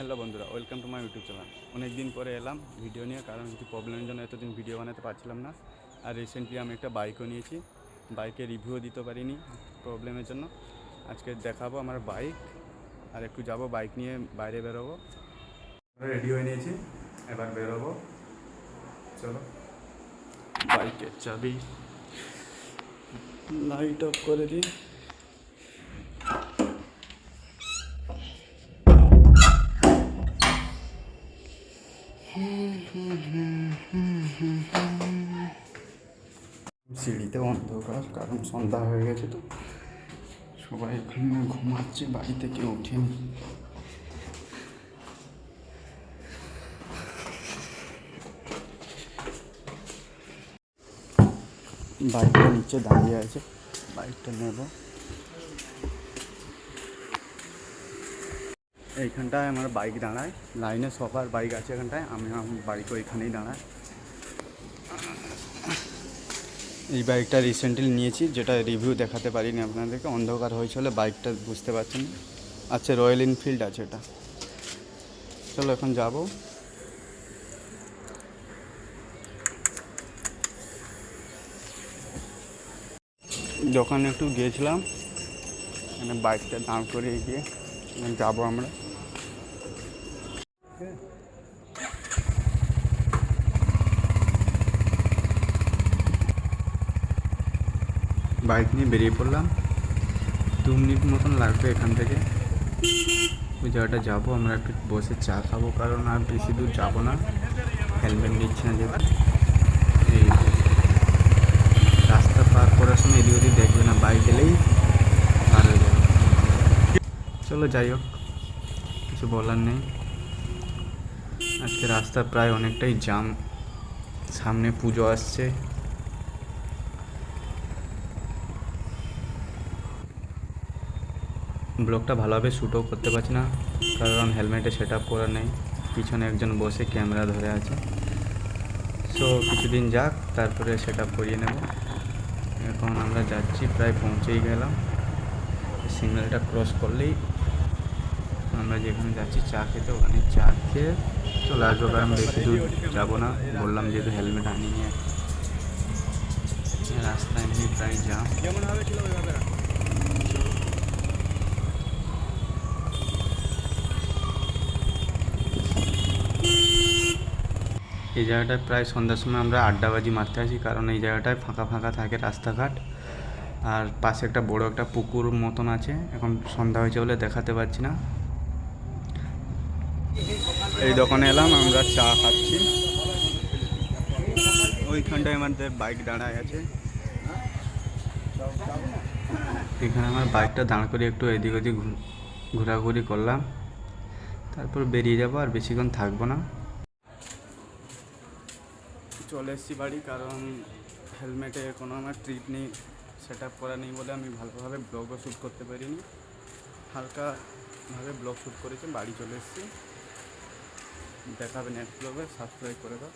Hello বন্ধুরা, welcome to my YouTube channel. অনেক দিন পরে এলাম ভিডিও নিয়ে, কারণ কিছু প্রবলেমের জন্য এতদিন ভিডিও বানাতে পারছিলাম না। আর রিসেন্টলি আমি একটা বাইকও নিয়েছি, বাইকের রিভিউও দিতে পারিনি প্রবলেমের জন্য। আজকে দেখাবো আমার বাইক, আর একটু যাব বাইক নিয়ে বাইরে বেরোবো। রেডি হয়ে নিয়েছি, এবার বেরোবো। চলো, বাইকের চাবি লাইট অফ করে দিই। সিঁড়িতে অন্ধকার, কারণ সন্ধ্যা হয়ে গেছে, তো সবাই এখানে ঘুমাচ্ছে, বাড়িতে কেউ ওঠেনি। বাইকটা নিচে দাঁড়িয়ে আছে, বাইকটা নেব। এইখানটায় আমার বাইক দাঁড়ায়, লাইনে সবার বাইক আছে এখানটায়, আমি আমার বাইকও এখানেই দাঁড়ায়। এই বাইকটা রিসেন্টলি নিয়েছি, যেটা রিভিউ দেখাতে পারিনি আপনাদেরকে, অন্ধকার হয়েছিল, বাইকটা বুঝতে পারছেন। আচ্ছা, রয়্যাল এনফিল্ড আছে এটা। চলো এখন যাব। দোকানে একটু গিয়েছিলাম, মানে বাইকটা দাঁড় করিয়ে গিয়ে যাবো আমরা। বাইক নিয়ে বেরিয়ে পড়লাম। 2 মিনিট মতন লাগবে এখান থেকে ওই জায়গাটা যাবো। আমরা একটু বসে চা খাবো, কারণ আর বেশি দূর যাবো না, হেলমেট নিচ্ছে না যেহেতু। এই রাস্তা পার করার সময় এদিক ওদিক দেখবে না, বাইক এলেই পার হয়ে যাবে। চলো যাই হোক, কিছু বলার নেই। আজকে রাস্তা প্রায় অনেকটাই জ্যাম, সামনে পুজো আসছে। ব্লগটা ভালোভাবে শ্যুটও করতে পারছি না, কারণ হেলমেটে সেট আপ করা নেই, পিছনে একজন বসে ক্যামেরা ধরে আছে। সো কিছুদিন যাক, তারপরে সেট আপ করিয়ে নেব। এখন আমরা যাচ্ছি, প্রায় পৌঁছেই গেলাম। সিগন্যালটা ক্রস করলেই আমরা যেখানে যাচ্ছি চা খেতে, ওখানে চা খেয়ে চলে আসবো, কারণ বেশি দূর যাবো না, বললাম যেহেতু হেলমেট আনিনি। রাস্তা এমনি প্রায় জ্যাম। এই জায়গাটায় প্রায় সন্ধ্যার সময় আমরা আড্ডাবাজি মারতে আসি, কারণ এই জায়গাটায় ফাঁকা ফাঁকা থাকে রাস্তাঘাট, আর পাশে একটা বড় একটা পুকুর মতন আছে। এখন সন্ধ্যা হয়েছে বলে দেখাতে পারছি না। এই দোকানে এলাম, আমরা চা খাচ্ছি। ওইখানটায় আমাদের বাইক দাঁড়ায় আছে, এখানে আমার বাইকটা দাঁড় করে একটু এদিক ওদিক ঘোরাঘুরি করলাম, তারপর বেরিয়ে যাবো, আর বেশিক্ষণ থাকবো না। চলে এসেছি বাড়ি, কারণ হেলমেটে কোনো আমার ট্রিপ নেই, সেট আপ করা নেই বলে আমি ভালোভাবে ব্লগও শ্যুট করতে পারিনি। হালকাভাবে ব্লগ শ্যুট করেছি, বাড়ি চলে এসেছি। দেখাবে নেক্সট ব্লগে, সাবস্ক্রাইব করে দাও।